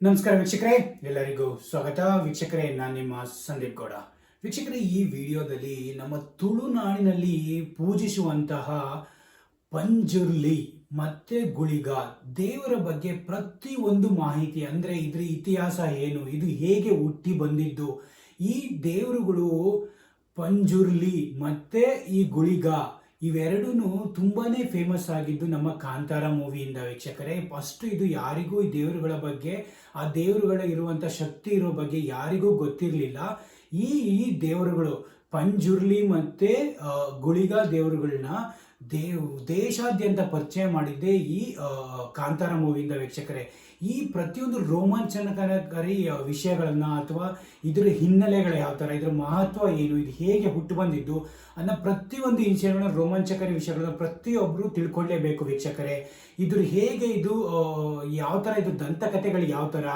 ನಮಸ್ಕಾರ ವೀಕ್ಷಕರೇ, ಎಲ್ಲರಿಗೂ ಸ್ವಾಗತ. ವೀಕ್ಷಕರೇ, ನಾನು ನಿಮ್ಮ ಸಂದೀಪ್ ಗೌಡ. ವೀಕ್ಷಕರೇ, ಈ ವಿಡಿಯೋದಲ್ಲಿ ನಮ್ಮ ತುಳುನಾಡಿನಲ್ಲಿ ಪೂಜಿಸುವಂತಹ ಪಂಜುರ್ಲಿ ಮತ್ತೆ ಗುಳಿಗ ದೇವರ ಬಗ್ಗೆ ಪ್ರತಿಯೊಂದು ಮಾಹಿತಿ, ಅಂದರೆ ಇದರ ಇತಿಹಾಸ ಏನು, ಇದು ಹೇಗೆ ಹುಟ್ಟಿ ಬಂದಿದ್ದು, ಈ ದೇವರುಗಳು ಪಂಜುರ್ಲಿ ಮತ್ತೆ ಈ ಗುಳಿಗ ಇವೆರಡೂ ತುಂಬಾನೇ ಫೇಮಸ್ ಆಗಿದ್ದು ನಮ್ಮ ಕಾಂತಾರ ಮೂವಿಯಿಂದ. ವೀಕ್ಷಕರೇ, ಫಸ್ಟ್ ಇದು ಯಾರಿಗೂ ಈ ದೇವರುಗಳ ಬಗ್ಗೆ, ಆ ದೇವರುಗಳ ಇರುವಂತ ಶಕ್ತಿ ಇರೋ ಬಗ್ಗೆ ಯಾರಿಗೂ ಗೊತ್ತಿರಲಿಲ್ಲ. ಈ ದೇವರುಗಳು ಪಂಜುರ್ಲಿ ಮತ್ತೆ ಗುಳಿಗ ದೇವರುಗಳನ್ನ ದೇಶಾದ್ಯಂತ ಪರಿಚಯ ಮಾಡಿದ್ದೆ ಈ ಕಾಂತಾರ ಮೂವಿಯಿಂದ. ವೀಕ್ಷಕರೇ, ಈ ಪ್ರತಿಯೊಂದು ರೋಮಾಂಚನಕಾರಿ ವಿಷಯಗಳನ್ನ ಅಥವಾ ಇದರ ಹಿನ್ನೆಲೆಗಳು ಯಾವ ಥರ, ಇದರ ಮಹತ್ವ ಏನು, ಇದು ಹೇಗೆ ಹುಟ್ಟು ಬಂದಿದ್ದು ಅನ್ನೋ ಪ್ರತಿಯೊಂದು ವಿಷಯಗಳನ್ನ, ರೋಮಾಂಚಕಾರಿ ವಿಷಯಗಳನ್ನ ಪ್ರತಿಯೊಬ್ಬರು ತಿಳ್ಕೊಳ್ಳೇಬೇಕು. ವೀಕ್ಷಕರೇ, ಇದ್ರ ಹೇಗೆ ಇದು ಯಾವ ಥರ, ಇದು ದಂತಕಥೆಗಳು ಯಾವ ಥರ,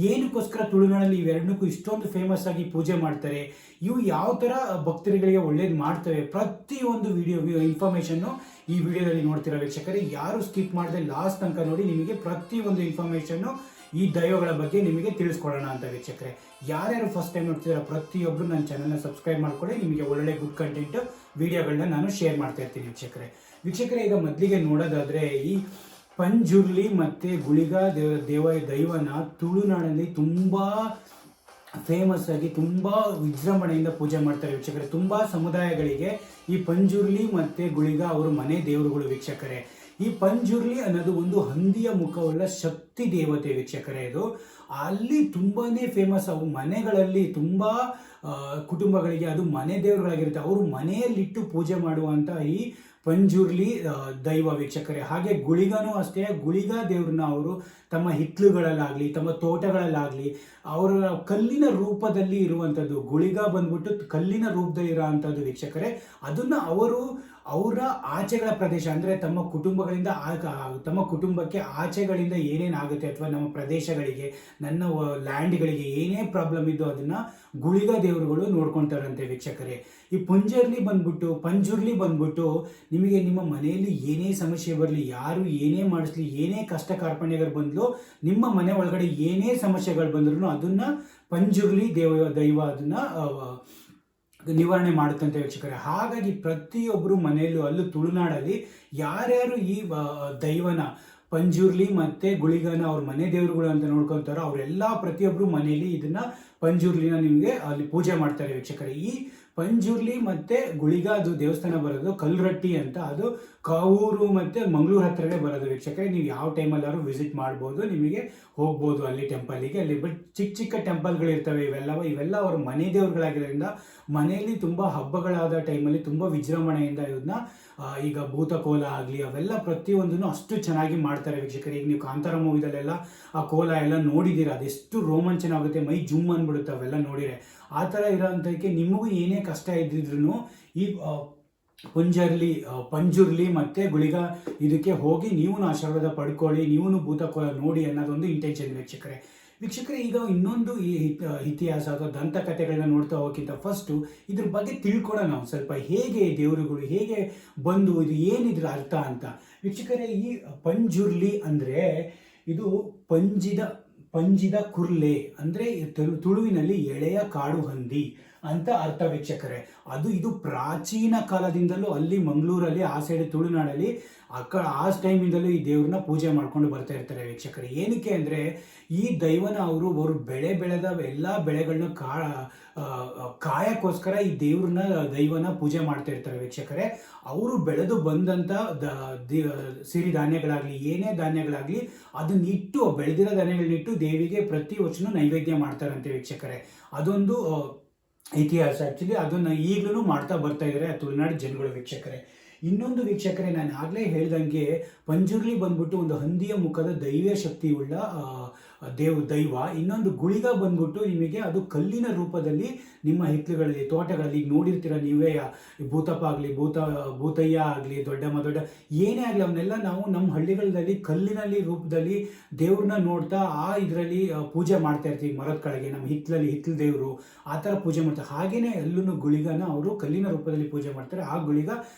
ಏನಕ್ಕೋಸ್ಕರ ತುಳುನಾಡಲ್ಲಿ ಇವೆರಡಕ್ಕೂ ಇಷ್ಟೊಂದು ಫೇಮಸ್ ಆಗಿ ಪೂಜೆ ಮಾಡ್ತಾರೆ, ಇವು ಯಾವ ಥರ ಭಕ್ತರುಗಳಿಗೆ ಒಳ್ಳೇದು ಮಾಡ್ತವೆ, ಪ್ರತಿಯೊಂದು ವಿಡಿಯೋ ಇನ್ಫಾರ್ಮೇಷನ್ನು ಈ ವಿಡಿಯೋದಲ್ಲಿ ನೋಡ್ತೀರಾ. ವೀಕ್ಷಕರೇ, ಯಾರು ಸ್ಕಿಪ್ ಮಾಡದೆ ಲಾಸ್ಟ್ ತನಕ ನೋಡಿ, ನಿಮಗೆ ಪ್ರತಿಯೊಂದು ಇನ್ಫಾರ್ಮೇಷನ್ನು ಈ ದೈವಗಳ ಬಗ್ಗೆ ನಿಮಗೆ ತಿಳಿಸ್ಕೊಡೋಣ ಅಂತ. ವೀಕ್ಷಕರೇ, ಯಾರ್ಯಾರು ಫಸ್ಟ್ ಟೈಮ್ ನೋಡ್ತಿದ್ದೀರಾ ಪ್ರತಿಯೊಬ್ಬರು ನನ್ನ ಚಾನಲ್ನ ಸಬ್ಸ್ಕ್ರೈಬ್ ಮಾಡ್ಕೊಳ್ಳಿ. ನಿಮಗೆ ಒಳ್ಳೆ ಗುಡ್ ಕಂಟೆಂಟ್ ವಿಡಿಯೋಗಳನ್ನ ನಾನು ಶೇರ್ ಮಾಡ್ತಾ ಇರ್ತೀನಿ. ವೀಕ್ಷಕರೇ, ಈಗ ಮೊದಲಿಗೆ ನೋಡೋದಾದ್ರೆ, ಈ ಪಂಜುರ್ಲಿ ಮತ್ತೆ ಗುಳಿಗ ದೈವನ ತುಳುನಾಡಲ್ಲಿ ತುಂಬಾ ಫೇಮಸ್ ಆಗಿ ತುಂಬಾ ವಿಜೃಂಭಣೆಯಿಂದ ಪೂಜೆ ಮಾಡ್ತಾರೆ. ವೀಕ್ಷಕರೇ, ತುಂಬಾ ಸಮುದಾಯಗಳಿಗೆ ಈ ಪಂಜುರ್ಲಿ ಮತ್ತೆ ಗುಳಿಗ ಅವರು ಮನೆ ದೇವರುಗಳು. ವೀಕ್ಷಕರೇ, ಈ ಪಂಜುರ್ಲಿ ಅನ್ನೋದು ಒಂದು ಹಂದಿಯ ಮುಖವುಳ್ಳ ಶಕ್ತಿ ದೇವತೆ. ವೀಕ್ಷಕರೇ, ಇದು ಅಲ್ಲಿ ತುಂಬಾನೇ ಫೇಮಸ್. ಅವು ಮನೆಗಳಲ್ಲಿ ತುಂಬಾ ಕುಟುಂಬಗಳಿಗೆ ಅದು ಮನೆ ದೇವರುಗಳಾಗಿರುತ್ತೆ. ಅವರು ಮನೆಯಲ್ಲಿಟ್ಟು ಪೂಜೆ ಮಾಡುವಂತ ಈ ಪಂಜುರ್ಲಿ ದೈವ. ವೀಕ್ಷಕರೇ, ಹಾಗೆ ಗುಳಿಗನೂ ಅಷ್ಟೇ. ಗುಳಿಗ ದೇವ್ರನ್ನ ಅವರು ತಮ್ಮ ಹಿತ್ಲುಗಳಲ್ಲಾಗಲಿ ತಮ್ಮ ತೋಟಗಳಲ್ಲಾಗಲಿ ಅವರ ಕಲ್ಲಿನ ರೂಪದಲ್ಲಿ ಇರುವಂಥದ್ದು. ಗುಳಿಗ ಬಂದ್ಬಿಟ್ಟು ಕಲ್ಲಿನ ರೂಪದಲ್ಲಿ ಇರೋ ಅಂಥದ್ದು. ವೀಕ್ಷಕರೇ, ಅದನ್ನ ಅವರ ಆಚೆಗಳ ಪ್ರದೇಶ, ಅಂದರೆ ತಮ್ಮ ಕುಟುಂಬಗಳಿಂದ ತಮ್ಮ ಕುಟುಂಬಕ್ಕೆ ಆಚೆಗಳಿಂದ ಏನೇನಾಗುತ್ತೆ ಅಥವಾ ನಮ್ಮ ಪ್ರದೇಶಗಳಿಗೆ, ನನ್ನ ಲ್ಯಾಂಡ್ಗಳಿಗೆ ಏನೇ ಪ್ರಾಬ್ಲಮ್ ಇದ್ದು ಅದನ್ನ ಗುಳಿಗ ದೇವರುಗಳು ನೋಡ್ಕೊತಾರಂತೆ. ವೀಕ್ಷಕರೇ, ಈ ಪಂಜುರ್ಲಿ ಬಂದ್ಬಿಟ್ಟು ನಿಮಗೆ ನಿಮ್ಮ ಮನೆಯಲ್ಲಿ ಏನೇ ಸಮಸ್ಯೆ ಬರಲಿ, ಯಾರು ಏನೇ ಮಾಡಿಸ್ಲಿ, ಏನೇ ಕಷ್ಟ ಕಾರ್ಪಣ್ಯಗಳು ಬಂದ್ಲು, ನಿಮ್ಮ ಮನೆ ಒಳಗಡೆ ಏನೇ ಸಮಸ್ಯೆಗಳು ಬಂದ್ರು ಅದನ್ನ ಪಂಜುರ್ಲಿ ದೈವ ಅದನ್ನ ನಿವಾರಣೆ ಮಾಡುತ್ತಂತೆ. ವೀಕ್ಷಕರೇ, ಹಾಗಾಗಿ ಪ್ರತಿಯೊಬ್ಬರು ಮನೆಯಲ್ಲೂ, ಅಲ್ಲೂ ತುಳುನಾಡಲ್ಲಿ ಯಾರ್ಯಾರು ಈ ದೈವನ ಪಂಜುರ್ಲಿ ಮತ್ತೆ ಗುಳಿಗನ ಅವ್ರ ಮನೆ ದೇವರುಗಳು ಅಂತ ನೋಡ್ಕೊಂತಾರೋ ಅವರೆಲ್ಲ ಪ್ರತಿಯೊಬ್ಬರು ಮನೆಯಲ್ಲಿ ಇದನ್ನ ಪಂಜುರ್ಲಿನ ನಿಮಗೆ ಅಲ್ಲಿ ಪೂಜೆ ಮಾಡ್ತಾರೆ. ವೀಕ್ಷಕರೇ, ಈ ಪಂಜುರ್ಲಿ ಮತ್ತೆ ಗುಳಿಗ ಅದು ದೇವಸ್ಥಾನ ಬರೋದು ಕಲ್ರಟ್ಟಿ ಅಂತ, ಅದು ಕಾವೂರು ಮತ್ತೆ ಮಂಗಳೂರು ಹತ್ರನೇ ಬರೋದು. ವೀಕ್ಷಕರೇ, ನೀವು ಯಾವ ಟೈಮಲ್ಲಾದ್ರು ವಿಸಿಟ್ ಮಾಡ್ಬೋದು, ನಿಮಗೆ ಹೋಗ್ಬೋದು ಅಲ್ಲಿ ಟೆಂಪಲ್ಗೆ. ಅಲ್ಲಿ ಬಟ್ ಚಿಕ್ಕ ಟೆಂಪಲ್ಗಳಿರ್ತವೆ. ಇವೆಲ್ಲ ಅವ್ರ ಮನೆ ದೇವರುಗಳಾಗಿರೋದ್ರಿಂದ ಮನೆಯಲ್ಲಿ ತುಂಬ ಹಬ್ಬಗಳಾದ ಟೈಮಲ್ಲಿ ತುಂಬ ವಿಜೃಂಭಣೆಯಿಂದ ಇದನ್ನ ಈಗ ಭೂತಕೋಲ ಆಗಲಿ ಅವೆಲ್ಲ ಪ್ರತಿಯೊಂದನ್ನು ಅಷ್ಟು ಚೆನ್ನಾಗಿ ಮಾಡ್ತಾರೆ. ವೀಕ್ಷಕರೇ, ಈಗ ನೀವು ಕಾಂತಾರ ಮೂವಿದಲ್ಲೆಲ್ಲ ಆ ಕೋಲ ಎಲ್ಲ ನೋಡಿದ್ದೀರ, ಅದೆಷ್ಟು ರೋಮಾಂಚನ ಆಗುತ್ತೆ, ಮೈ ಜುಮ್ ಅಂದ್ಬಿಡುತ್ತೆ ಅವೆಲ್ಲ ನೋಡಿದರೆ. ಆ ಥರ ಇರೋಂಥಕ್ಕೆ ನಿಮಗೂ ಏನೇ ಕಷ್ಟ ಇದ್ದಿದ್ರು ಈ ಪಂಜುರ್ಲಿ ಮತ್ತೆ ಗುಳಿಗ ಇದಕ್ಕೆ ಹೋಗಿ ನೀವು ಆಶೀರ್ವಾದ ಪಡ್ಕೊಳ್ಳಿ, ನೀವು ಭೂತಕೋಲ ನೋಡಿ ಅನ್ನೋದೊಂದು ಇಂಟೆನ್ಷನ್. ವೀಕ್ಷಕರೇ, ಈಗ ಇನ್ನೊಂದು ಈ ಇತಿಹಾಸ ಅಥವಾ ದಂತಕಥೆಗಳನ್ನ ನೋಡ್ತಾ ಹೋಗೋಕ್ಕಿಂತ ಫಸ್ಟು ಇದ್ರ ಬಗ್ಗೆ ತಿಳ್ಕೊಳ್ಳೋಣ ನಾವು ಸ್ವಲ್ಪ. ಹೇಗೆ ದೇವರುಗಳು ಹೇಗೆ ಬಂದು, ಇದು ಏನಿದ್ರ ಅರ್ಥ ಅಂತ. ವೀಕ್ಷಕರೇ, ಈ ಪಂಜುರ್ಲಿ ಅಂದರೆ ಇದು ಪಂಜಿದ ಕುರ್ಲೆ ಅಂದರೆ ತುಳುವಿನಲ್ಲಿ ಎಳೆಯ ಕಾಡು ಹಂದಿ ಅಂತ ಅರ್ಥ. ವೀಕ್ಷಕರೇ, ಇದು ಪ್ರಾಚೀನ ಕಾಲದಿಂದಲೂ ಅಲ್ಲಿ ಮಂಗಳೂರಲ್ಲಿ ಆ ಸೈಡ್ ತುಳುನಾಡಲ್ಲಿ ಆ ಟೈಮಿಂದಲೂ ಈ ದೇವ್ರನ್ನ ಪೂಜೆ ಮಾಡ್ಕೊಂಡು ಬರ್ತಾ ಇರ್ತಾರೆ. ವೀಕ್ಷಕರೇ, ಏನಕ್ಕೆ ಅಂದರೆ ಈ ದೈವನ ಅವರು ಬೆಳೆದ ಎಲ್ಲ ಬೆಳೆಗಳನ್ನ ಕಾಯಕ್ಕೋಸ್ಕರ ಈ ದೈವನ ಪೂಜೆ ಮಾಡ್ತಾ ಇರ್ತಾರೆ. ವೀಕ್ಷಕರೇ, ಅವರು ಬೆಳೆದು ಬಂದಂಥ ಸಿರಿಧಾನ್ಯಗಳಾಗಲಿ ಏನೇ ಧಾನ್ಯಗಳಾಗಲಿ ಅದನ್ನಿಟ್ಟು, ಬೆಳೆದಿರೋ ಧಾನ್ಯಗಳನ್ನಿಟ್ಟು ದೇವಿಗೆ ಪ್ರತಿ ವರ್ಷನೂ ನೈವೇದ್ಯ ಮಾಡ್ತಾರಂತೆ. ವೀಕ್ಷಕರೇ, ಅದೊಂದು ಇತಿಹಾಸ. ಆ್ಯಕ್ಚುಲಿ ಅದನ್ನು ಈಗಲೂ ಮಾಡ್ತಾ ಬರ್ತಾ ಇದ್ದಾರೆ ಆ ತುಳುನಾಡು ಜನಗಳು. ವೀಕ್ಷಕರೇ, ಇನ್ನೊಂದು ವೀಕ್ಷಕರೇ, ನಾನು ಆಗಲೇ ಹೇಳ್ದಂಗೆ ಪಂಜುರ್ಲಿ ಬಂದ್ಬಿಟ್ಟು ಒಂದು ಹಂದಿಯ ಮುಖದ ದೈವ ಶಕ್ತಿ ಉಳ್ಳ ದೈವ. ಇನ್ನೊಂದು ಗುಳಿಗ ಬಂದ್ಬಿಟ್ಟು ನಿಮಗೆ ಅದು ಕಲ್ಲಿನ ರೂಪದಲ್ಲಿ ನಿಮ್ಮ ಹಿತ್ಲುಗಳಲ್ಲಿ ತೋಟಗಳಲ್ಲಿ ಈಗ ನೋಡಿರ್ತೀರ ನೀವೇ. ಭೂತಪ್ಪ ಆಗಲಿ ಭೂತಯ್ಯ ಆಗಲಿ ದೊಡ್ಡ ಏನೇ ಆಗಲಿ ಅವನ್ನೆಲ್ಲ ನಾವು ನಮ್ಮ ಹಳ್ಳಿಗಳಲ್ಲಿ ಕಲ್ಲಿನಲ್ಲಿ ರೂಪದಲ್ಲಿ ದೇವ್ರನ್ನ ನೋಡ್ತಾ ಇದರಲ್ಲಿ ಪೂಜೆ ಮಾಡ್ತಾ ಇರ್ತೀವಿ. ಮರದ ಕೆಳಗೆ ನಮ್ಮ ಹಿತ್ಲು ದೇವರು ಆ ಥರ ಪೂಜೆ ಮಾಡ್ತಾರೆ. ಹಾಗೇನೆ ಎಲ್ಲೂ ಗುಳಿಗನ ಅವರು ಕಲ್ಲಿನ ರೂಪದಲ್ಲಿ ಪೂಜೆ ಮಾಡ್ತಾರೆ. ಆ ಗುಳಿಗ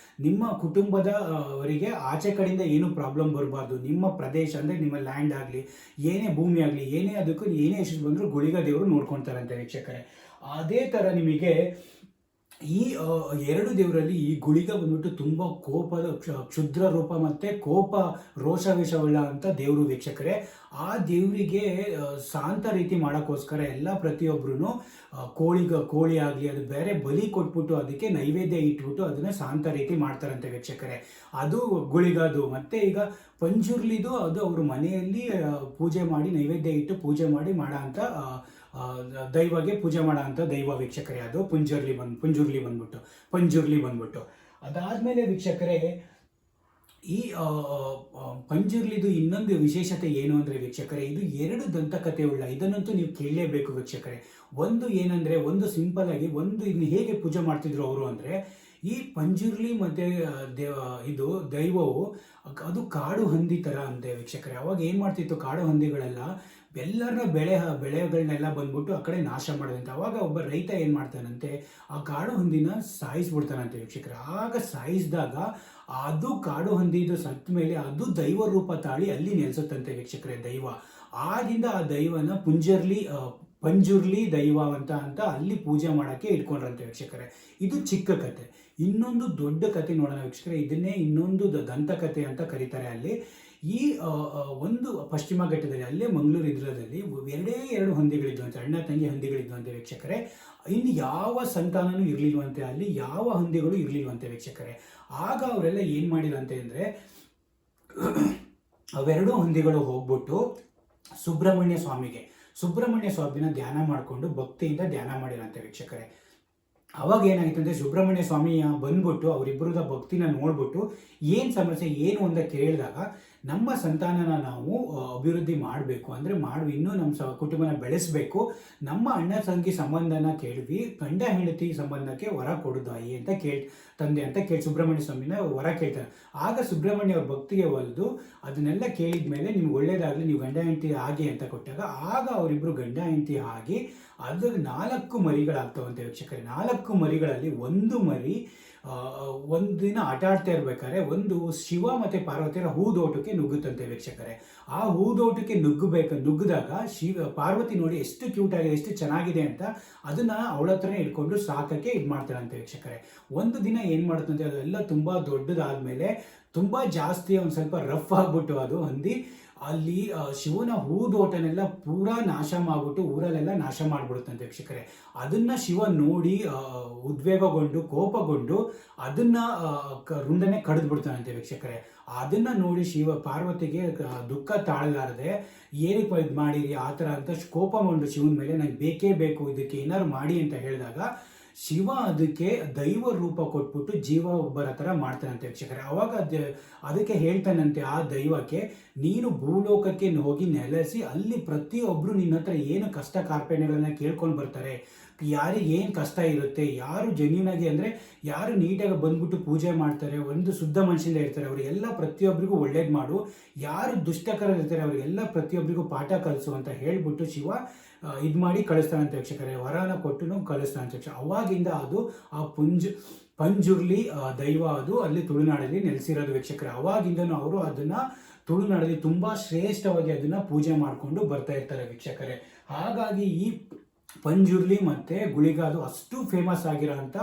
ನಿಮ್ಮ ಕುಟುಂಬದ ಅವರಿಗೆ ಆಚೆ ಕಡೆಯಿಂದ ಏನು ಪ್ರಾಬ್ಲಮ್ ಬರಬಾರ್ದು, ನಿಮ್ಮ ಪ್ರದೇಶ ಅಂದರೆ ನಿಮ್ಮ ಲ್ಯಾಂಡ್ ಆಗಲಿ ಏನೇ ಭೂಮಿ ಆಗಲಿ ಏನೇ ಅದಕ್ಕೂ ಏನೇ ಇಶ್ಯೂಸ್ ಬಂದರೂ ಗುಳಿಗ ದೇವರು ನೋಡ್ಕೊಳ್ತಾರಂತೆ ವೀಕ್ಷಕರೇ. ಅದೇ ಥರ ನಿಮಗೆ ಈ ಎರಡು ದೇವರಲ್ಲಿ ಈ ಗುಳಿಗ ಬಂದ್ಬಿಟ್ಟು ತುಂಬ ಕೋಪದ ಕ್ಷುದ್ರ ರೂಪ ಮತ್ತು ಕೋಪ ರೋಷಾವೇಶವುಳ್ಳ ಅಂತ ದೇವರು ವೀಕ್ಷಕರೇ. ಆ ದೇವರಿಗೆ ಶಾಂತ ರೀತಿ ಮಾಡೋಕ್ಕೋಸ್ಕರ ಎಲ್ಲ ಪ್ರತಿಯೊಬ್ಬರೂ ಕೋಳಿ ಆಗಲಿ ಅದು ಬೇರೆ ಬಲಿ ಕೊಟ್ಬಿಟ್ಟು ಅದಕ್ಕೆ ನೈವೇದ್ಯ ಇಟ್ಬಿಟ್ಟು ಅದನ್ನು ಶಾಂತ ರೀತಿ ಮಾಡ್ತಾರಂತೆ ವೀಕ್ಷಕರೇ. ಅದು ಗುಳಿಗದು. ಮತ್ತು ಈಗ ಪಂಜುರ್ಲಿದು ಅದು ಅವ್ರ ಮನೆಯಲ್ಲಿ ಪೂಜೆ ಮಾಡಿ ನೈವೇದ್ಯ ಇಟ್ಟು ಪೂಜೆ ಮಾಡಿ ಮಾಡೋ ಅಂಥ ದೈವಗೆ ಪೂಜೆ ಮಾಡೋ ಅಂಥ ದೈವ ವೀಕ್ಷಕರೇ. ಅದು ಪಂಜುರ್ಲಿ ಬಂದ್ಬಿಟ್ಟು ಅದಾದಮೇಲೆ ವೀಕ್ಷಕರೇ ಈ ಪಂಜುರ್ಲಿದು ಇನ್ನೊಂದು ವಿಶೇಷತೆ ಏನು ಅಂದರೆ ವೀಕ್ಷಕರೇ, ಇದು 2 ದಂತಕಥೆ ಉಳ್ಳ. ಇದನ್ನಂತೂ ನೀವು ಕೇಳಲೇಬೇಕು ವೀಕ್ಷಕರೇ. ಒಂದು ಏನಂದರೆ, ಒಂದು ಸಿಂಪಲ್ ಆಗಿ ಇನ್ನು ಹೇಗೆ ಪೂಜೆ ಮಾಡ್ತಿದ್ರು ಅವರು ಅಂದರೆ, ಈ ಪಂಜುರ್ಲಿ ಮತ್ತು ಇದು ದೈವವು ಅದು ಕಾಡು ಹಂದಿ ಥರ ಅಂತೆ ವೀಕ್ಷಕರೇ. ಅವಾಗ ಏನು ಮಾಡ್ತಿತ್ತು, ಕಾಡು ಹಂದಿಗಳೆಲ್ಲ ಎಲ್ಲರನ್ನ ಬೆಳೆಗಳನ್ನೆಲ್ಲ ಬಂದ್ಬಿಟ್ಟು ಆ ಕಡೆ ನಾಶ ಮಾಡೋದಂತೆ. ಅವಾಗ ಒಬ್ಬ ರೈತ ಏನು ಮಾಡ್ತಾನಂತೆ, ಆ ಕಾಡು ಹಂದಿನ ಸಾಯಿಸ್ಬಿಡ್ತಾನಂತೆ ವೀಕ್ಷಕರೇ. ಆಗ ಸಾಯಿಸಿದಾಗ ಅದು ಕಾಡು ಹಂದಿದು ಸತ್ತ ಮೇಲೆ ಅದು ದೈವ ರೂಪ ತಾಳಿ ಅಲ್ಲಿ ನೆಲೆಸುತ್ತಂತೆ ವೀಕ್ಷಕರೇ ದೈವ. ಆಗಿಂದ ಆ ದೈವನ ಪಂಜುರ್ಲಿ ದೈವ ಅಂತ ಅಲ್ಲಿ ಪೂಜೆ ಮಾಡೋಕ್ಕೆ ಇಟ್ಕೊಂಡ್ರಂತೆ ವೀಕ್ಷಕರೇ. ಇದು ಚಿಕ್ಕ ಕತೆ. ಇನ್ನೊಂದು ದೊಡ್ಡ ಕತೆ ನೋಡೋಣ ವೀಕ್ಷಕರೇ. ಇದನ್ನೇ ಇನ್ನೊಂದು ದಂತಕತೆ ಅಂತ ಕರೀತಾರೆ. ಅಲ್ಲಿ ಈ ಒಂದು ಪಶ್ಚಿಮ ಘಟ್ಟದಲ್ಲಿ ಅಲ್ಲೇ ಮಂಗಳೂರು ಇದ್ರದಲ್ಲಿ 2 ಹಂದಿಗಳಿದ್ವಂತೆ, ಅಣ್ಣ ತಂಗಿ ಹಂದಿಗಳಿದ್ವಂತೆ ವೀಕ್ಷಕರೇ. ಇನ್ನು ಯಾವ ಸಂತಾನನೂ ಇರಲಿಲ್ವಂತೆ, ಅಲ್ಲಿ ಯಾವ ಹಂದಿಗಳು ಇರಲಿಲ್ವಂತೆ ವೀಕ್ಷಕರೇ. ಆಗ ಅವರೆಲ್ಲ ಏನು ಮಾಡಿದಂತೆ ಅಂದರೆ, ಅವೆರಡೂ ಹಂದಿಗಳು ಹೋಗ್ಬಿಟ್ಟು ಸುಬ್ರಹ್ಮಣ್ಯ ಸ್ವಾಮಿನ ಧ್ಯಾನ ಮಾಡಿಕೊಂಡು ಭಕ್ತಿಯಿಂದ ಧ್ಯಾನ ಮಾಡಿರಂತೆ ವೀಕ್ಷಕರೇ. ಅವಾಗ ಏನಾಯ್ತು ಅಂದರೆ, ಸುಬ್ರಹ್ಮಣ್ಯ ಸ್ವಾಮಿ ಬಂದ್ಬಿಟ್ಟು ಅವರಿಬ್ಬರದ ಭಕ್ತಿನ ನೋಡ್ಬಿಟ್ಟು ಏನು ಸಮಸ್ಯೆ ಏನು ಅಂತ ಕೇಳಿದಾಗ, ನಮ್ಮ ಸಂತಾನನ ನಾವು ಅಭಿವೃದ್ಧಿ ಮಾಡಬೇಕು ಅಂದರೆ ಇನ್ನೂ ನಮ್ಮ ಕುಟುಂಬನ ಬೆಳೆಸಬೇಕು, ನಮ್ಮ ಅಣ್ಣ ತಂಗಿ ಸಂಬಂಧನ ಕೇಳಿದ್ವಿ, ಗಂಡ ಹೆಂಡತಿ ಸಂಬಂಧಕ್ಕೆ ವರ ಕೊಡುದಾಯಿ ಅಂತ ತಂದೆ ಅಂತ ಸುಬ್ರಹ್ಮಣ್ಯ ಸ್ವಾಮಿನ ವರ ಕೇಳ್ತಾರೆ. ಆಗ ಸುಬ್ರಹ್ಮಣ್ಯ ಅವ್ರ ಭಕ್ತಿಗೆ ಒಲಿದು ಅದನ್ನೆಲ್ಲ ಕೇಳಿದ ಮೇಲೆ ನಿಮ್ಗೆ ಒಳ್ಳೇದಾಗಲಿ, ನೀವು ಗಂಡ ಹೆಂಡತಿ ಆಗಿ ಅಂತ ಕೊಟ್ಟಾಗ ಆಗ ಅವರಿಬ್ಬರು ಗಂಡ ಹೆಂಡತಿ ಆಗಿ ಅದು 4 ಮರಿಗಳಾಗ್ತವಂತೆ ವೀಕ್ಷಕರೇ. 4 ಮರಿಗಳಲ್ಲಿ ಒಂದು ಮರಿ ಒಂದು ದಿನ ಆಟ ಆಡ್ತಾ ಇರ್ಬೇಕಾದ್ರೆ ಒಂದು ಶಿವ ಮತ್ತು ಪಾರ್ವತಿಯರ ಹೂದೋಟಕ್ಕೆ ನುಗ್ಗುತ್ತಂತೆ ವೀಕ್ಷಕರೇ. ಆ ಹೂದೋಟಕ್ಕೆ ನುಗ್ಗಿದಾಗ ಪಾರ್ವತಿ ನೋಡಿ ಎಷ್ಟು ಕ್ಯೂಟ್ ಆಗಿದೆ, ಎಷ್ಟು ಚೆನ್ನಾಗಿದೆ ಅಂತ ಅದನ್ನ ಅವಳ ಹತ್ರನೇ ಇಟ್ಕೊಂಡು ಸಾಕಕ್ಕೆ ಇದು ಮಾಡ್ತಾರಂತೆ ವೀಕ್ಷಕರೇ. ಒಂದು ದಿನ ಏನು ಮಾಡುತ್ತಂತೆ, ಅದೆಲ್ಲ ತುಂಬ ದೊಡ್ಡದಾದ್ಮೇಲೆ ತುಂಬ ಜಾಸ್ತಿ ಒಂದು ಸ್ವಲ್ಪ ರಫ್ ಆಗ್ಬಿಟ್ಟು ಅದು ಹಂದಿ ಅಲ್ಲಿ ಶಿವನ ಹೂದೋಟನೆಲ್ಲ ಪೂರಾ ನಾಶ ಮಾಡಿಬಿಟ್ಟು ಊರಲ್ಲೆಲ್ಲ ನಾಶ ಮಾಡಿಬಿಡುತ್ತಂತೆ ವೀಕ್ಷಕರೇ. ಅದನ್ನ ಶಿವ ನೋಡಿ ಉದ್ವೇಗಗೊಂಡು ಕೋಪಗೊಂಡು ಅದನ್ನ ರುಂಡನೆ ಕಡಿದು ಬಿಡ್ತಾನಂತೆ ವೀಕ್ಷಕರೇ. ಅದನ್ನ ನೋಡಿ ಪಾರ್ವತಿಗೆ ದುಃಖ ತಾಳಲಾರದೆ ಏನಕ್ಕೆ ಇದು ಮಾಡಿರಿ ಆ ಥರ ಅಂತ ಕೋಪಗೊಂಡು ಶಿವನ ಮೇಲೆ ನಂಗೆ ಬೇಕೇ ಬೇಕು, ಇದಕ್ಕೆ ಏನಾದ್ರು ಮಾಡಿ ಅಂತ ಹೇಳಿದಾಗ ಶಿವ ಅದಕ್ಕೆ ದೈವ ರೂಪ ಕೊಟ್ಬಿಟ್ಟು ಜೀವ ಒಬ್ಬರ ಥರ ಮಾಡ್ತಾನಂತೆ ವೀಕ್ಷಕರೇ. ಅವಾಗ ಅದಕ್ಕೆ ಹೇಳ್ತಾನಂತೆ ಆ ದೈವಕ್ಕೆ, ನೀನು ಭೂಲೋಕಕ್ಕೆ ಹೋಗಿ ನೆಲೆಸಿ ಅಲ್ಲಿ ಪ್ರತಿಯೊಬ್ಬರು ನಿನ್ನ ಹತ್ರ ಏನು ಕಷ್ಟ ಕಾರ್ಪಣ್ಯಗಳನ್ನ ಕೇಳ್ಕೊಂಡು ಬರ್ತಾರೆ, ಯಾರಿಗೆ ಏನು ಕಷ್ಟ ಇರುತ್ತೆ, ಯಾರು ಜೆನ್ಯೂನ್ ಆಗಿ ಅಂದರೆ ಯಾರು ನೀಟಾಗಿ ಬಂದ್ಬಿಟ್ಟು ಪೂಜೆ ಮಾಡ್ತಾರೆ, ಒಂದು ಶುದ್ಧ ಮನುಷ್ಯರಿಂದ ಇರ್ತಾರೆ, ಅವರಿಗೆಲ್ಲ ಪ್ರತಿಯೊಬ್ಬರಿಗೂ ಒಳ್ಳೇದು ಮಾಡು, ಯಾರು ದುಷ್ಟಕರಿರ್ತಾರೆ ಅವರಿಗೆಲ್ಲ ಪ್ರತಿಯೊಬ್ಬರಿಗೂ ಪಾಠ ಕಲಿಸು ಅಂತ ಹೇಳ್ಬಿಟ್ಟು ಶಿವ ಇದು ಮಾಡಿ ಕಳಿಸ್ತಾನಂತೆ ವೀಕ್ಷಕರೇ. ವರನ ಕೊಟ್ಟು ಕಳಿಸ್ತಾನಂತೆ ವೀಕ್ಷಕ. ಅವಾಗಿಂದ ಅದು ಆ ಪಂಜುರ್ಲಿ ದೈವ ಅದು ಅಲ್ಲಿ ತುಳುನಾಡಲ್ಲಿ ನೆಲೆಸಿರೋದು ವೀಕ್ಷಕರೇ. ಅವಾಗಿಂದನೂ ಅವರು ಅದನ್ನ ತುಳುನಾಡಲ್ಲಿ ತುಂಬಾ ಶ್ರೇಷ್ಠವಾಗಿ ಅದನ್ನ ಪೂಜೆ ಮಾಡಿಕೊಂಡು ಬರ್ತಾ ಇರ್ತಾರೆ ವೀಕ್ಷಕರೇ. ಹಾಗಾಗಿ ಈ ಪಂಜುರ್ಲಿ ಮತ್ತು ಗುಳಿಗ ಅದು ಅಷ್ಟು ಫೇಮಸ್ ಆಗಿರೋಂಥ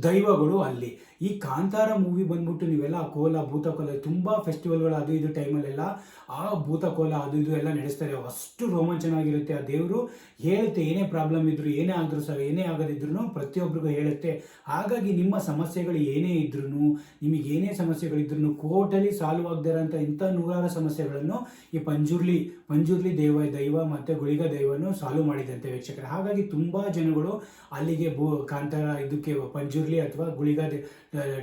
ದೈವಗಳು ಅಲ್ಲಿ. ಈ ಕಾಂತಾರ ಮೂವಿ ಬಂದ್ಬಿಟ್ಟು ನೀವೆಲ್ಲ ಕೋಲ ಭೂತಕೋಲ ತುಂಬ ಫೆಸ್ಟಿವಲ್ಗಳು ಅದು ಇದು ಟೈಮಲ್ಲೆಲ್ಲ ಆ ಭೂತಕೋಲ ಅದು ಇದು ಎಲ್ಲ ನಡೆಸ್ತಾರೆ. ಅಷ್ಟು ರೋಮಾಂಚನವಾಗಿರುತ್ತೆ. ಆ ದೇವರು ಹೇಳುತ್ತೆ, ಏನೇ ಪ್ರಾಬ್ಲಮ್ ಇದ್ರು ಏನೇ ಆದರೂ ಸಹ ಏನೇ ಆಗೋದಿದ್ರು ಪ್ರತಿಯೊಬ್ಬರಿಗೂ ಹೇಳುತ್ತೆ. ಹಾಗಾಗಿ ನಿಮ್ಮ ಸಮಸ್ಯೆಗಳು ಏನೇ ಇದ್ರೂ, ನಿಮಗೆ ಏನೇ ಸಮಸ್ಯೆಗಳಿದ್ರು ಕೋರ್ಟಲ್ಲಿ ಸಾಲ್ವ್ ಆಗದಿರೋಂಥ ಇಂಥ 100 ಸಮಸ್ಯೆಗಳನ್ನು ಈ ಪಂಜುರ್ಲಿ ದೈವ ಮತ್ತು ಗುಳಿಗ ದೈವನು ಸಾಲ್ವ್ ಮಾಡಿದಂತೆ ವೀಕ್ಷಕರೇ. ಹಾಗಾಗಿ ತುಂಬ ಜನಗಳು ಅಲ್ಲಿಗೆ ಕಾಂತಾರ ಇದಕ್ಕೆ ಪಂಜುರ್ಲಿ ಅಥವಾ ಗುಳಿಗ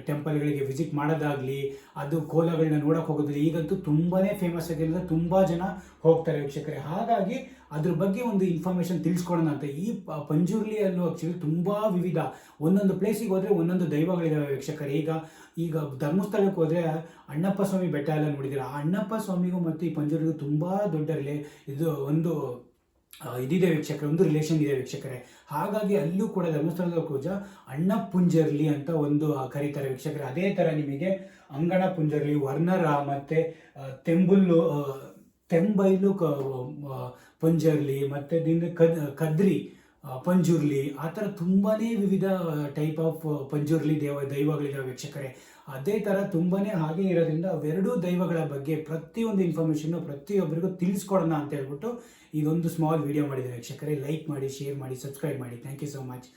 ಟೆಂಪಲ್ಗಳಿಗೆ ವಿಸಿಟ್ ಮಾಡೋದಾಗ್ಲಿ, ಅದು ಕೋಲಗಳನ್ನ ನೋಡೋಕೆ ಹೋಗೋದಿಲ್ಲ, ಈಗಂತೂ ತುಂಬಾ ಫೇಮಸ್ ಆಗಿರೋದ್ರಿಂದ ತುಂಬ ಜನ ಹೋಗ್ತಾರೆ ವೀಕ್ಷಕರೇ. ಹಾಗಾಗಿ ಅದ್ರ ಬಗ್ಗೆ ಒಂದು ಇನ್ಫಾರ್ಮೇಷನ್ ತಿಳಿಸ್ಕೊಡೋಣ ಅಂತ. ಈ ಪಂಜುರ್ಲಿಯಲ್ಲೂ ಆ್ಯಕ್ಚುಲಿ ತುಂಬ ವಿವಿಧ, ಒಂದೊಂದು ಪ್ಲೇಸಿಗೆ ಹೋದರೆ ಒಂದೊಂದು ದೈವಗಳಿದ್ದಾವೆ ವೀಕ್ಷಕರೇ. ಈಗ ಧರ್ಮಸ್ಥಳಕ್ಕೆ ಹೋದರೆ ಅಣ್ಣಪ್ಪ ಸ್ವಾಮಿ ಬೆಟ್ಟ ಎಲ್ಲ ನೋಡಿದ್ದೀರ. ಆ ಅಣ್ಣಪ್ಪ ಸ್ವಾಮಿಗೂ ಮತ್ತು ಈ ಪಂಜುರ್ಲಿಗೂ ತುಂಬ ದೊಡ್ಡ ಇದು ಒಂದು ಇದಿದೆ ವೀಕ್ಷಕರೇ, ಒಂದು ರಿಲೇಷನ್ ಇದೆ ವೀಕ್ಷಕರೇ. ಹಾಗಾಗಿ ಅಲ್ಲೂ ಕೂಡ ಧರ್ಮಸ್ಥಳದ ಪೂಜಾ ಅಣ್ಣಪುಂಜರ್ಲಿ ಅಂತ ಒಂದು ಕರೀತಾರೆ ವೀಕ್ಷಕರೇ. ಅದೇ ಥರ ನಿಮಗೆ ಅಂಗಣ ಪುಂಜರ್ಲಿ, ವರ್ಣರ ಮತ್ತು ತೆಂಬುಲ್ಲು ತೆಂಬೈಲು ಪಂಜರ್ಲಿ ಮತ್ತು ಕದ್ರಿ ಪಂಜುರ್ಲಿ, ಆ ಥರ ತುಂಬಾ ವಿವಿಧ ಟೈಪ್ ಆಫ್ ಪಂಜುರ್ಲಿ ದೈವಗಳಿದ್ದಾವೆ ವೀಕ್ಷಕರೇ. ಅದೇ ಥರ ತುಂಬಾ ಹಾಗೆ ಇರೋದ್ರಿಂದ ಅವೆರಡೂ ದೈವಗಳ ಬಗ್ಗೆ ಪ್ರತಿಯೊಂದು ಇನ್ಫಾರ್ಮೇಷನ್ನು ಪ್ರತಿಯೊಬ್ಬರಿಗೂ ತಿಳಿಸ್ಕೊಡೋಣ ಅಂತ ಹೇಳ್ಬಿಟ್ಟು ಇದೊಂದು ಸ್ಮಾಲ್ ವಿಡಿಯೋ ಮಾಡಿದ್ದೀನಿ ವೀಕ್ಷಕರೇ. ಲೈಕ್ ಮಾಡಿ, ಶೇರ್ ಮಾಡಿ, ಸಬ್ಸ್ಕ್ರೈಬ್ ಮಾಡಿ. Thank you so much.